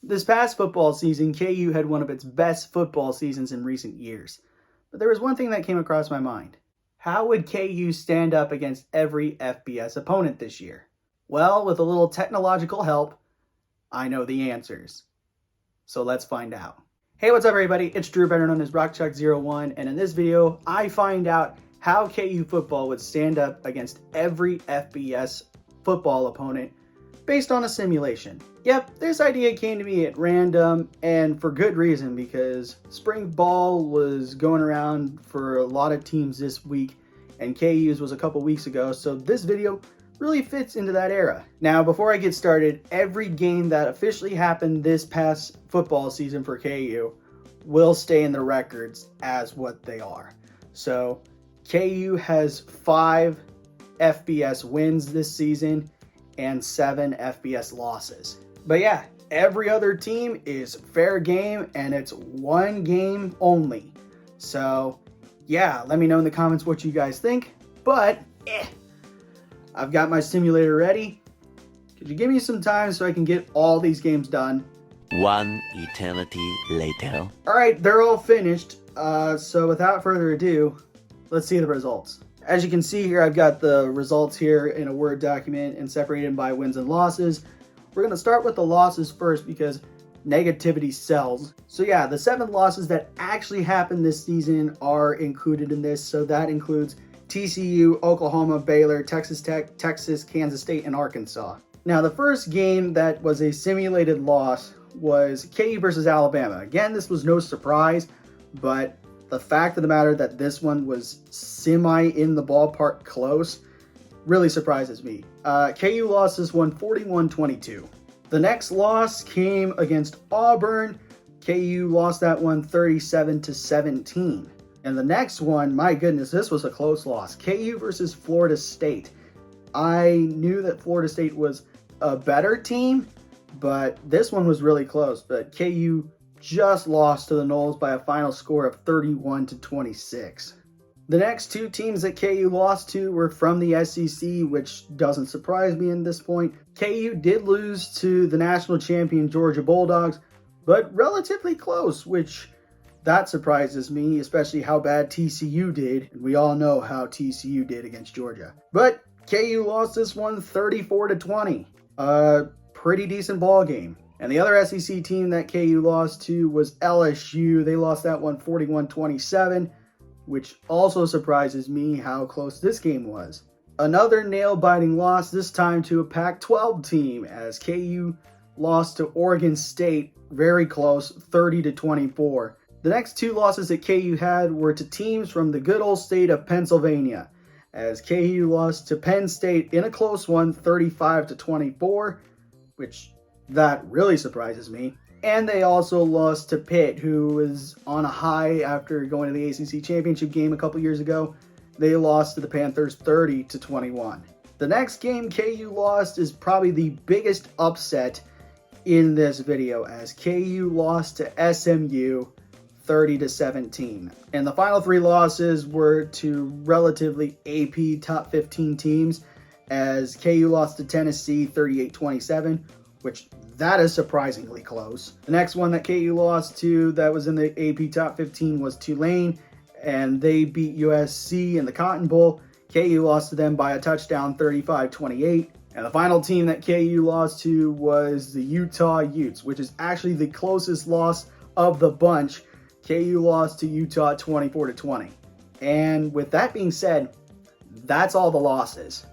This past football season, KU had one of its best football seasons in recent years. But there was one thing that came across my mind. How would KU stand up against every FBS opponent this year? Well, with a little technological help, I know the answers. So let's find out. Hey, what's up everybody? It's Drew, better known as RockChuck01, and in this video, I find out how KU football would stand up against every FBS football opponent based on a simulation. Yep, this idea came to me at random and for good reason, because spring ball was going around for a lot of teams this week and KU's was a couple weeks ago, so this video really fits into that era. Now, before I get started, every game that officially happened this past football season for KU will stay in the records as what they are. So KU has 5 FBS wins this season and 7 FBS losses. But yeah, every other team is fair game and it's one game only. So yeah, let me know in the comments what you guys think. But I've got my simulator ready. Could you give me some time so I can get all these games done? One eternity later. Alright, they're all finished. So without further ado, let's see the results. As you can see here, I've got the results here in a Word document and separated by wins and losses. We're going to start with the losses first because negativity sells. So yeah, the 7 losses that actually happened this season are included in this. So that includes TCU, Oklahoma, Baylor, Texas Tech, Texas, Kansas State, and Arkansas. Now, the first game that was a simulated loss was KU versus Alabama. Again, this was no surprise, but the fact of the matter that this one was semi in the ballpark close really surprises me. KU lost this one 41-22. The next loss came against Auburn. KU lost that one 37-17. And the next one, my goodness, this was a close loss. KU versus Florida State. I knew that Florida State was a better team, but this one was really close. But KU just lost to the Noles by a final score of 31-26. The next 2 teams that KU lost to were from the SEC, which doesn't surprise me at this point. KU did lose to the national champion Georgia Bulldogs, but relatively close, which that surprises me, especially how bad TCU did. And we all know how TCU did against Georgia. But KU lost this one 34-20. A pretty decent ball game. And the other SEC team that KU lost to was LSU. They lost that one 41-27, which also surprises me how close this game was. Another nail-biting loss, this time to a Pac-12 team, as KU lost to Oregon State, very close, 30-24. The next 2 losses that KU had were to teams from the good old state of Pennsylvania, as KU lost to Penn State in a close one, 35-24, which that really surprises me. And they also lost to Pitt, who was on a high after going to the ACC championship game a couple years ago. They lost to the Panthers 30-21. The next game KU lost is probably the biggest upset in this video, as KU lost to SMU 30-17. And the final 3 losses were to relatively AP top 15 teams, as KU lost to Tennessee 38-27, which that is surprisingly close. The next one that KU lost to that was in the AP top 15 was Tulane, and they beat USC in the Cotton Bowl. KU lost to them by a touchdown 35-28. And the final team that KU lost to was the Utah Utes, which is actually the closest loss of the bunch. KU lost to Utah 24-20. And with that being said, that's all the losses.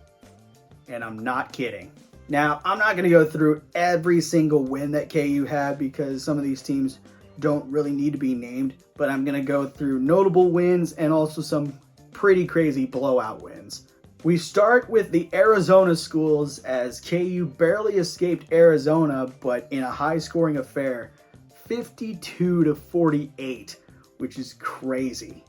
And I'm not kidding. Now, I'm not going to go through every single win that KU had because some of these teams don't really need to be named, but I'm going to go through notable wins and also some pretty crazy blowout wins. We start with the Arizona schools, as KU barely escaped Arizona, but in a high-scoring affair, 52-48, which is crazy.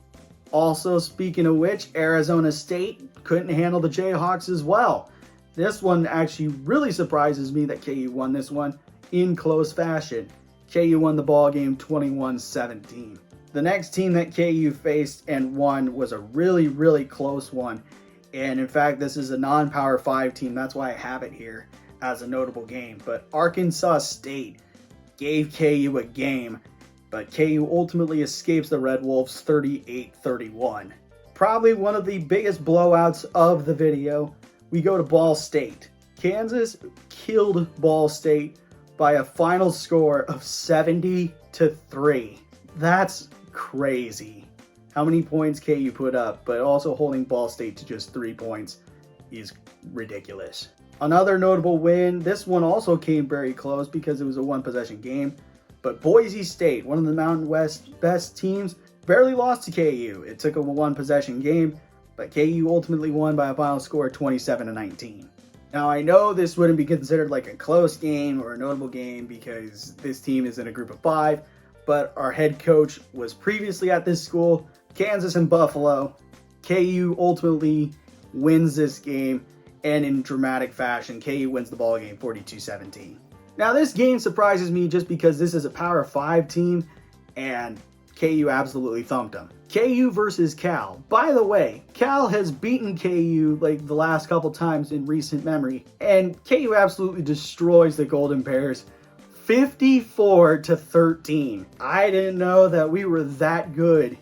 Also, speaking of which, Arizona State couldn't handle the Jayhawks as well. This one actually really surprises me that KU won this one in close fashion. KU won the ball game 21-17. The next team that KU faced and won was a really, really close one. And in fact, this is a non-Power 5 team. That's why I have it here as a notable game. But Arkansas State gave KU a game, but KU ultimately escapes the Red Wolves 38-31. Probably one of the biggest blowouts of the video. We go to Ball State. Kansas killed Ball State by a final score of 70-3. That's crazy. How many points KU put up, but also holding Ball State to just 3 points is ridiculous. Another notable win, this one also came very close because it was a one-possession game, but Boise State, one of the Mountain West best teams, barely lost to KU. It took a one-possession game, but KU ultimately won by a final score of 27-19. Now, I know this wouldn't be considered like a close game or a notable game because this team is in a group of 5, but our head coach was previously at this school, Kansas and Buffalo. KU ultimately wins this game, and in dramatic fashion, KU wins the ball game 42-17. Now, this game surprises me just because this is a Power 5 team, and KU absolutely thumped them. KU versus Cal. By the way, Cal has beaten KU like the last couple times in recent memory, and KU absolutely destroys the Golden Bears 54-13. I didn't know that we were that good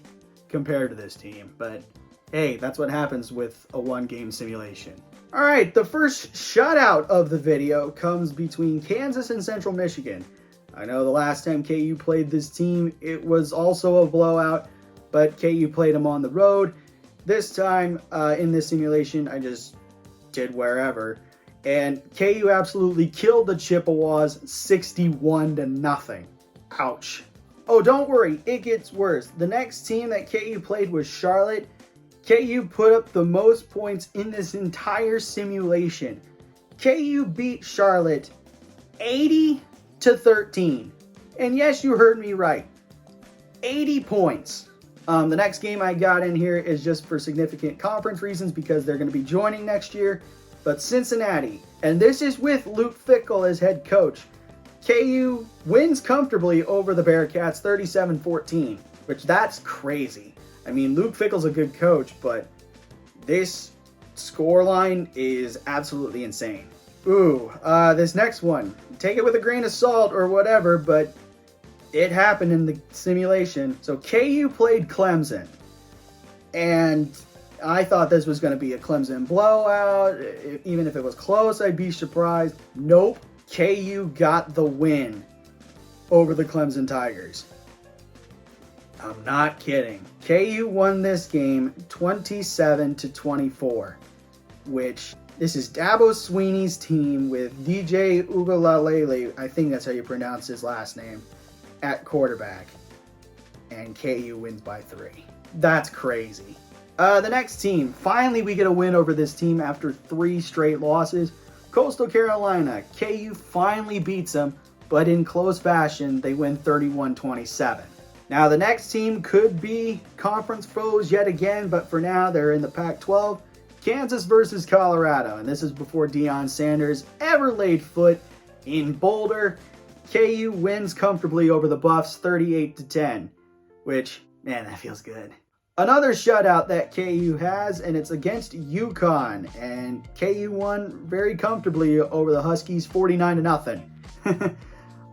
compared to this team, but hey, that's what happens with a one-game simulation. All right, the first shutout of the video comes between Kansas and Central Michigan. I know the last time KU played this team, it was also a blowout, but KU played them on the road. This time, in this simulation, I just did wherever. And KU absolutely killed the Chippewas 61-0. Ouch. Oh, don't worry, it gets worse. The next team that KU played was Charlotte. KU put up the most points in this entire simulation. KU beat Charlotte 80-13. And yes, you heard me right. 80 points. The next game I got in here is just for significant conference reasons because they're going to be joining next year. But Cincinnati, and this is with Luke Fickell as head coach. KU wins comfortably over the Bearcats 37-14, which that's crazy. I mean, Luke Fickell's a good coach, but this scoreline is absolutely insane. Ooh, this next one, take it with a grain of salt or whatever, but it happened in the simulation. So KU played Clemson, and I thought this was going to be a Clemson blowout. Even if it was close, I'd be surprised. Nope, KU got the win over the Clemson Tigers. I'm not kidding. KU won this game 27-24, which this is Dabo Swinney's team with DJ Uiagalelei, I think that's how you pronounce his last name, at quarterback. And KU wins by 3. That's crazy. The next team, finally we get a win over this team after 3 straight losses. Coastal Carolina. KU finally beats them, but in close fashion, they win 31-27. Now, the next team could be conference foes yet again, but for now, they're in the Pac-12. Kansas versus Colorado, and this is before Deion Sanders ever laid foot in Boulder. KU wins comfortably over the Buffs 38-10, which, man, that feels good. Another shutout that KU has, and it's against UConn, and KU won very comfortably over the Huskies 49-0.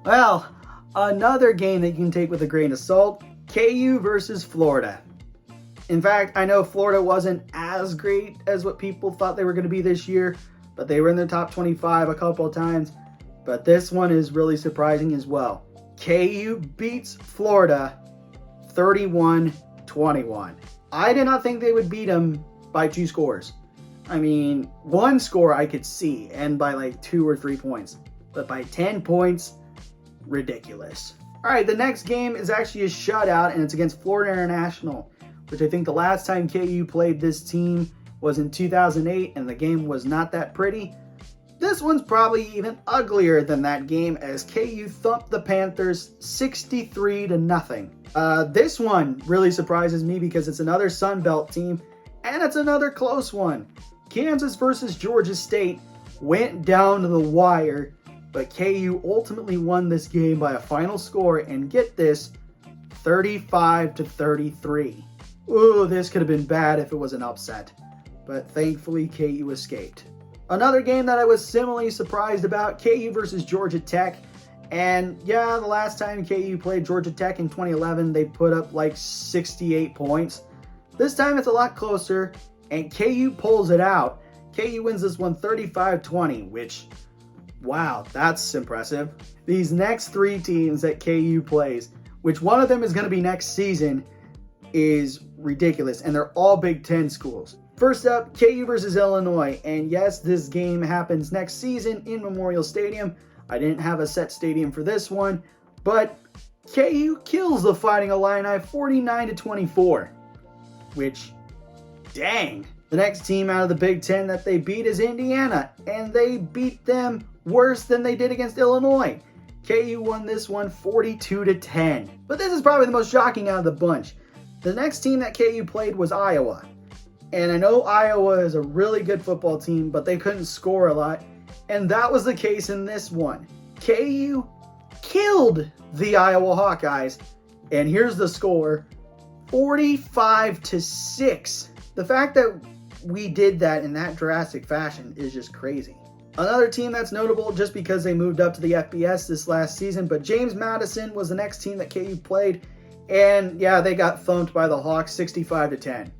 Well, another game that you can take with a grain of salt, KU versus Florida. In fact, I know Florida wasn't as great as what people thought they were going to be this year, but they were in the top 25 a couple of times. But this one is really surprising as well. KU beats Florida 31-21. I did not think they would beat them by 2 scores. I mean, 1 score I could see, and by like 2 or 3 points. But by 10 points, ridiculous. All right, the next game is actually a shutout, and it's against Florida International, which I think the last time KU played this team was in 2008, and the game was not that pretty. This one's probably even uglier than that game as KU thumped the Panthers 63-0. This one really surprises me because it's another Sun Belt team, and it's another close one. Kansas versus Georgia State went down to the wire, but KU ultimately won this game by a final score, and get this, 35-33. Ooh, this could have been bad if it was an upset, but thankfully KU escaped. Another game that I was similarly surprised about, KU versus Georgia Tech, And yeah, the last time KU played Georgia Tech in 2011, they put up like 68 points. This time it's a lot closer, and KU pulls it out. KU wins this one 35-20, which, wow, that's impressive. These next three teams that KU plays, which one of them is going to be next season, is ridiculous, and they're all Big Ten schools. First up, KU versus Illinois, and yes, this game happens next season in Memorial Stadium. I didn't have a set stadium for this one, but KU kills the Fighting Illini 49-24, which, dang. The next team out of the Big Ten that they beat is Indiana, and they beat them worse than they did against Illinois. KU won this one 42-10. But this is probably the most shocking out of the bunch. The next team that KU played was Iowa. And I know Iowa is a really good football team, but they couldn't score a lot. And that was the case in this one. KU killed the Iowa Hawkeyes. And here's the score, 45-6. The fact that we did that in that drastic fashion is just crazy. Another team that's notable just because they moved up to the FBS this last season, but James Madison was the next team that KU played. And yeah, they got thumped by the Hawks 65-10.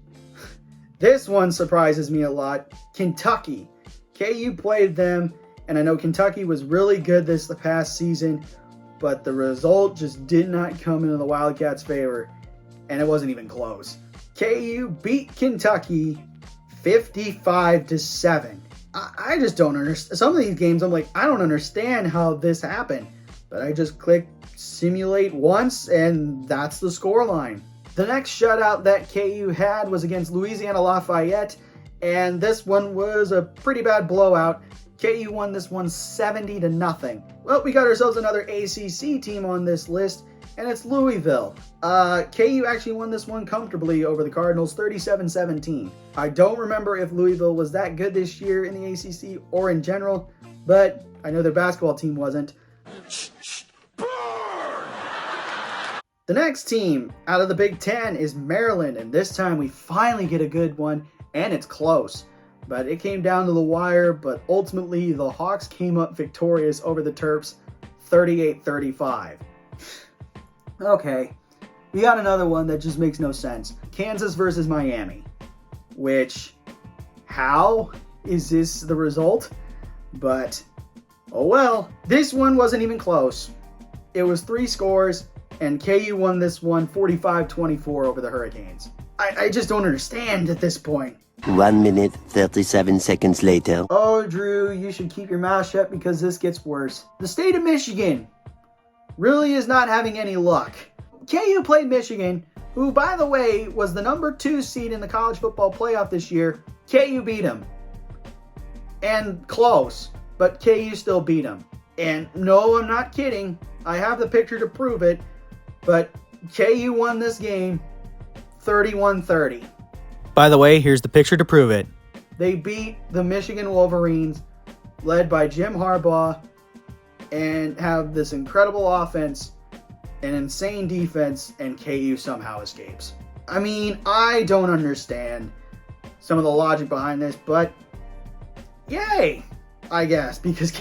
This one surprises me a lot. Kentucky. KU played them, and I know Kentucky was really good the past season, but the result just did not come into the Wildcats' favor, and it wasn't even close. KU beat Kentucky 55-7. I just don't understand. Some of these games, I'm like, I don't understand how this happened. But I just click simulate once, and that's the scoreline. The next shutout that KU had was against Louisiana Lafayette, and this one was a pretty bad blowout. KU won this one 70-0. Well, we got ourselves another ACC team on this list, and it's Louisville. KU actually won this one comfortably over the Cardinals, 37-17. I don't remember if Louisville was that good this year in the ACC or in general, but I know their basketball team wasn't. The next team out of the Big Ten is Maryland, and this time we finally get a good one, and it's close. But it came down to the wire, but ultimately the Hawks came up victorious over the Terps, 38-35. Okay, we got another one that just makes no sense. Kansas versus Miami, which, how is this the result? But, oh well. This one wasn't even close. It was 3 scores, and KU won this one 45-24 over the Hurricanes. I just don't understand at this point. 1 minute, 37 seconds later. Oh, Drew, you should keep your mouth shut because this gets worse. The state of Michigan really is not having any luck. KU played Michigan, who, by the way, was the number 2 seed in the college football playoff this year. KU beat them. And close, but KU still beat them. And no, I'm not kidding. I have the picture to prove it. But KU won this game 31-30. By the way, here's the picture to prove it. They beat the Michigan Wolverines, led by Jim Harbaugh, and have this incredible offense, an insane defense, and KU somehow escapes. I mean, I don't understand some of the logic behind this, but yay, I guess, because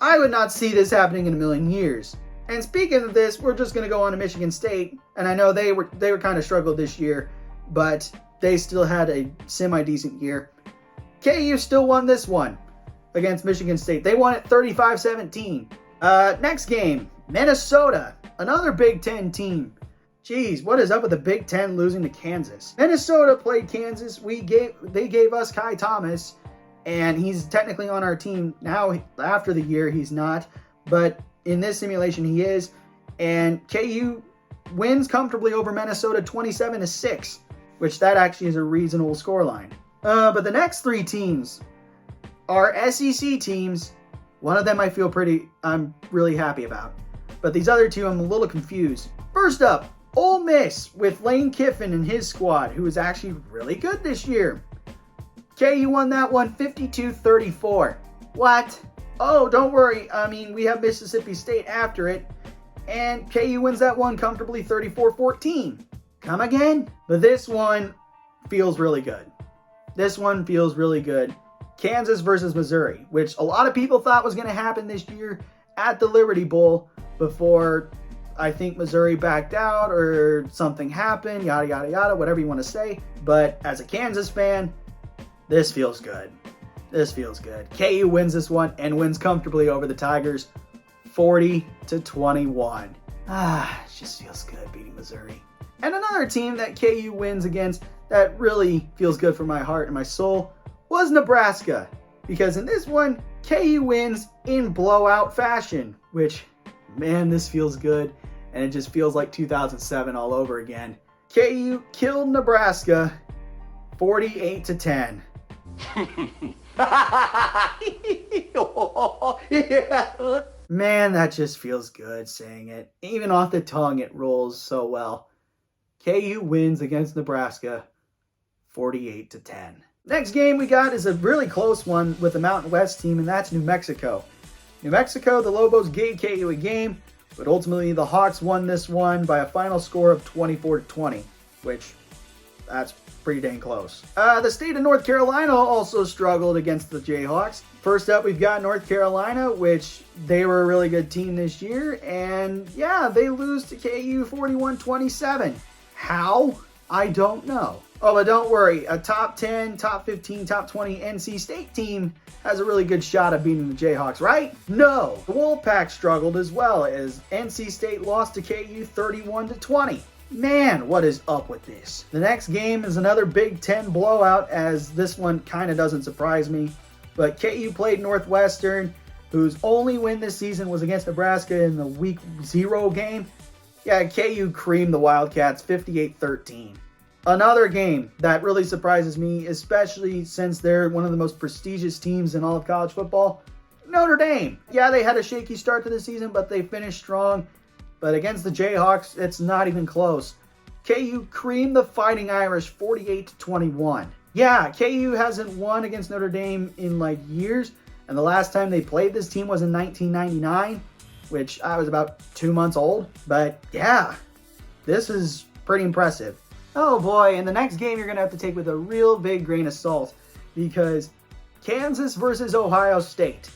I would not see this happening in a million years. And speaking of this, we're just going to go on to Michigan State, and I know they were kind of struggled this year, but they still had a semi-decent year. KU still won this one against Michigan State. They won it 35-17. Next game, Minnesota, another Big Ten team. Jeez, what is up with the Big Ten losing to Kansas? Minnesota played Kansas. They gave us Kai Thomas, and he's technically on our team now. After the year, he's not, but in this simulation, he is. And KU wins comfortably over Minnesota 27-6, which that actually is a reasonable scoreline. But the next 3 teams are SEC teams. One of them I'm really happy about. But these other 2, I'm a little confused. First up, Ole Miss with Lane Kiffin and his squad, who is actually really good this year. KU won that one 52-34. What? Oh, don't worry. I mean, we have Mississippi State after it. And KU wins that one comfortably 34-14. Come again? But this one feels really good. Kansas versus Missouri, which a lot of people thought was going to happen this year at the Liberty Bowl before I think Missouri backed out or something happened, yada, yada, yada, whatever you want to say. But as a Kansas fan, this feels good. This feels good. KU wins this one and wins comfortably over the Tigers, 40-21. It just feels good beating Missouri. And another team that KU wins against that really feels good for my heart and my soul was Nebraska. Because in this one, KU wins in blowout fashion, which, man, this feels good. And it just feels like 2007 all over again. KU killed Nebraska 48-10. Man, that just feels good saying it. Even off the tongue, it rolls so well. KU wins against Nebraska 48-10. Next game we got is a really close one with the Mountain West team, and that's New Mexico. New Mexico, the Lobos gave KU a game, but ultimately the Hawks won this one by a final score of 24-20, which that's pretty dang close. The state of North Carolina also struggled against the Jayhawks. First up, we've got North Carolina, which they were a really good team this year, and yeah, they lose to KU 41-27. How? I don't know. Oh, but don't worry, a top 10, top 15, top 20 NC State team has a really good shot at beating the Jayhawks, right? No. The Wolfpack struggled as well as NC State lost to KU 31-20. Man, what is up with this? The next game is another Big Ten blowout, as this one kind of doesn't surprise me. But KU played Northwestern, whose only win this season was against Nebraska in the Week 0 game. Yeah, KU creamed the Wildcats 58-13. Another game that really surprises me, especially since they're one of the most prestigious teams in all of college football, Notre Dame. Yeah, they had a shaky start to the season, but they finished strong. But against the Jayhawks, it's not even close. KU creamed the Fighting Irish 48-21. Yeah, KU hasn't won against Notre Dame in like years, and the last time they played this team was in 1999, which I was about 2 months old. But yeah, this is pretty impressive. Oh boy, and the next game you're going to have to take with a real big grain of salt, because Kansas versus Ohio State.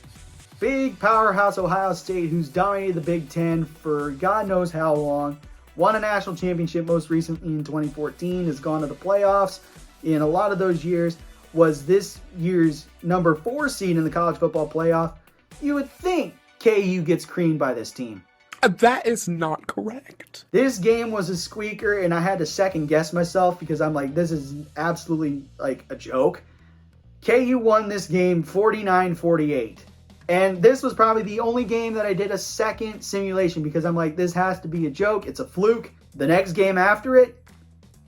Big powerhouse Ohio State, who's dominated the Big Ten for God knows how long, won a national championship most recently in 2014, has gone to the playoffs in a lot of those years, was this year's number 4 seed in the college football playoff. You would think KU gets creamed by this team. That is not correct. This game was a squeaker, and I had to second guess myself because I'm like, this is absolutely like a joke. KU won this game 49-48. And this was probably the only game that I did a second simulation because I'm like, this has to be a joke. It's a fluke. The next game after it,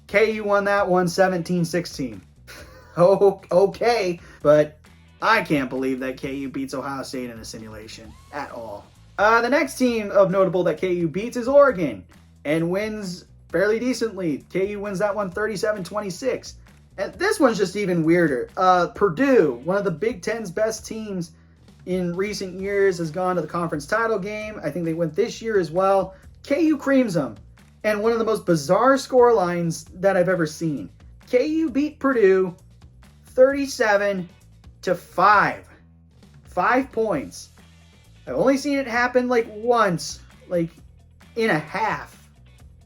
KU won that one 17-16. Oh, okay. But I can't believe that KU beats Ohio State in a simulation at all. The next team of notable that KU beats is Oregon and wins fairly decently. KU wins that one 37-26. And this one's just even weirder. Purdue, one of the Big Ten's best teams in recent years, has gone to the conference title game. I think they went this year as well. KU creams them. And one of the most bizarre score lines that I've ever seen. KU beat Purdue 37-5. 5 points. I've only seen it happen like once, like in a half,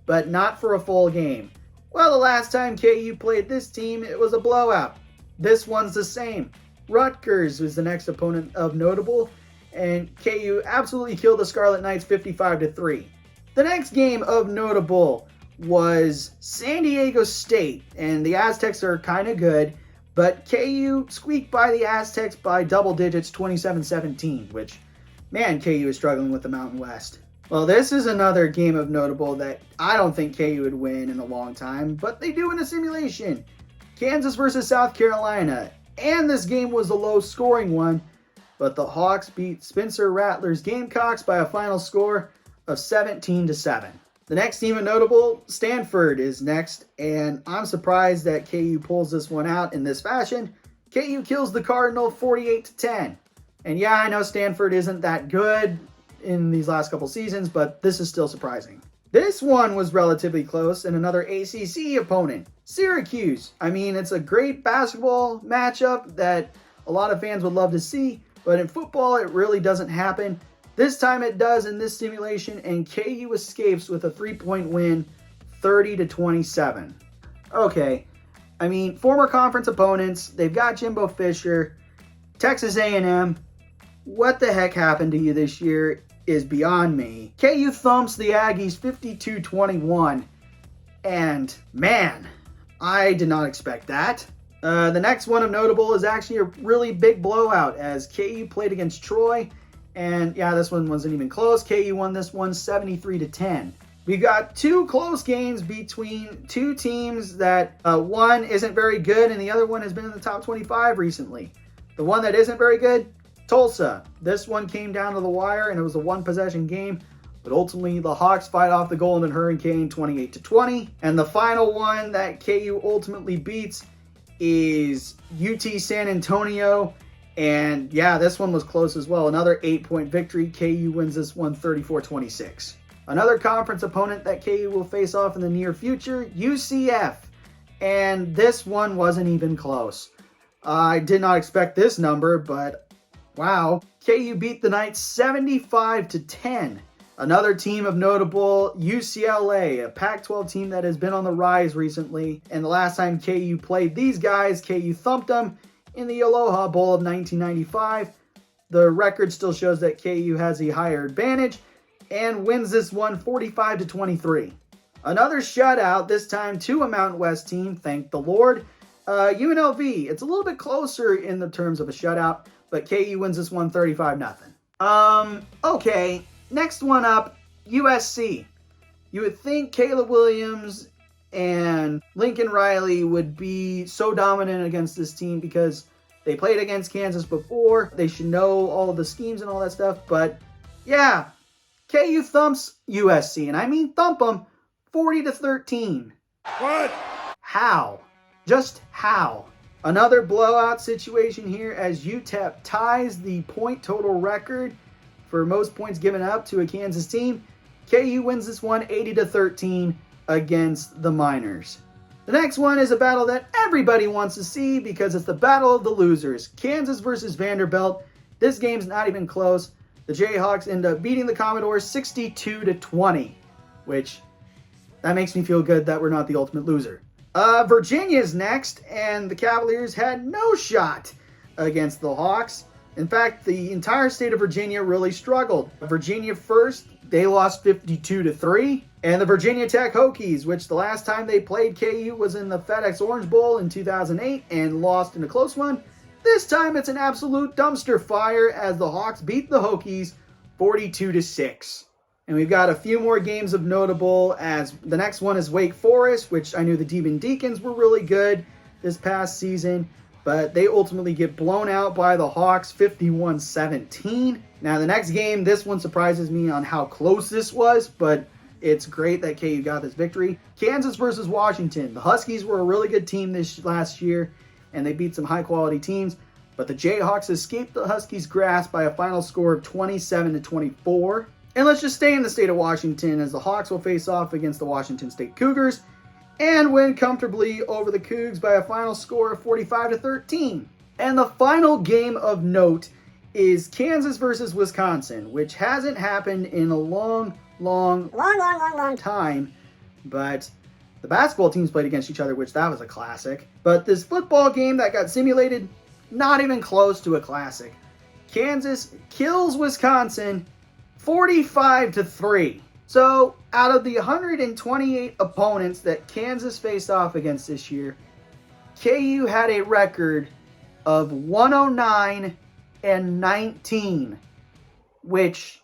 but not for a full game. Well, the last time KU played this team, it was a blowout. This one's the same. Rutgers was the next opponent of notable, and KU absolutely killed the Scarlet Knights 55-3. The next game of notable was San Diego State, and the Aztecs are kind of good, but KU squeaked by the Aztecs by double digits 27-17, which, man, KU is struggling with the Mountain West. Well, this is another game of notable that I don't think KU would win in a long time, but they do in a simulation. Kansas versus South Carolina. And this game was a low-scoring one, but the Hawks beat Spencer Rattler's Gamecocks by a final score of 17-7. The next team of notable, Stanford, is next, and I'm surprised that KU pulls this one out in this fashion. KU kills the Cardinal 48-10. And yeah, I know Stanford isn't that good in these last couple seasons, but this is still surprising. This one was relatively close, and another ACC opponent, Syracuse. I mean, it's a great basketball matchup that a lot of fans would love to see, but in football, it really doesn't happen. This time it does in this simulation, and KU escapes with a 3-point win, 30-27. Okay, I mean, former conference opponents, they've got Jimbo Fisher, Texas A&M. What the heck happened to you this year is beyond me. KU thumps the Aggies 52-21, and man, I did not expect that. The next one of notable is actually a really big blowout as KU played against Troy, and yeah, this one wasn't even close. KU won this one 73-10. We got two close games between two teams that one isn't very good and the other one has been in the top 25 recently. The one that isn't very good, Tulsa. This one came down to the wire and it was a one-possession game, but ultimately the Hawks fight off the Golden Hurricane 28-20. And the final one that KU ultimately beats is UT San Antonio. And yeah, this one was close as well. Another 8-point victory. KU wins this one 34-26. Another conference opponent that KU will face off in the near future, UCF. And this one wasn't even close. I did not expect this number, but wow. KU beat the Knights 75-10. Another team of notable, UCLA, a Pac-12 team that has been on the rise recently. And the last time KU played these guys, KU thumped them in the Aloha Bowl of 1995. The record still shows that KU has a higher advantage and wins this one 45-23. Another shutout, this time to a Mountain West team, thank the Lord. UNLV, it's a little bit closer in the terms of a shutout, but KU wins this one 35-0. Okay, next one up, USC. You would think Caleb Williams and Lincoln Riley would be so dominant against this team because they played against Kansas before. They should know all of the schemes and all that stuff, but yeah, KU thumps USC, and I mean thump them 40-13. What? How? Just how? Another blowout situation here as UTEP ties the point total record for most points given up to a Kansas team. KU wins this one 80-13 against the Miners. The next one is a battle that everybody wants to see because it's the battle of the losers. Kansas versus Vanderbilt. This game's not even close. The Jayhawks end up beating the Commodores 62-20, which that makes me feel good that we're not the ultimate loser. Virginia's next, and the Cavaliers had no shot against the Hawks. In fact, the entire state of Virginia really struggled. Virginia first, they lost 52-3. And the Virginia Tech Hokies, which the last time they played KU was in the FedEx Orange Bowl in 2008 and lost in a close one. This time it's an absolute dumpster fire as the Hawks beat the Hokies 42-6. And we've got a few more games of notable as the next one is Wake Forest, which I knew the Demon Deacons were really good this past season, but they ultimately get blown out by the Hawks 51-17. Now the next game, this one surprises me on how close this was, but it's great that KU got this victory. Kansas versus Washington. The Huskies were a really good team this last year, and they beat some high-quality teams, but the Jayhawks escaped the Huskies' grasp by a final score of 27-24. And let's just stay in the state of Washington as the Hawks will face off against the Washington State Cougars and win comfortably over the Cougs by a final score of 45-13. And the final game of note is Kansas versus Wisconsin, which hasn't happened in a long time, but the basketball teams played against each other, which that was a classic. But this football game that got simulated, not even close to a classic. Kansas kills Wisconsin 45-3. So out of the 128 opponents that Kansas faced off against this year, KU had a record of 109-19, which,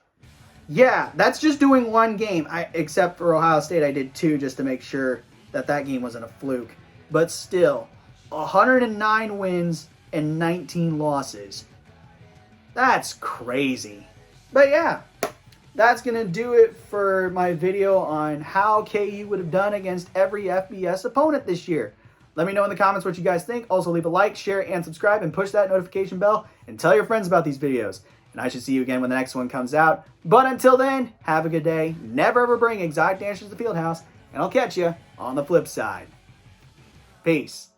yeah, that's just doing one game. Except for Ohio State, I did two just to make sure that that game wasn't a fluke. But still, 109 wins and 19 losses. That's crazy. But yeah, that's going to do it for my video on how KU would have done against every FBS opponent this year. Let me know in the comments what you guys think. Also, leave a like, share, and subscribe, and push that notification bell, and tell your friends about these videos. And I should see you again when the next one comes out. But until then, have a good day. Never ever bring exotic dancers to the field house, and I'll catch you on the flip side. Peace.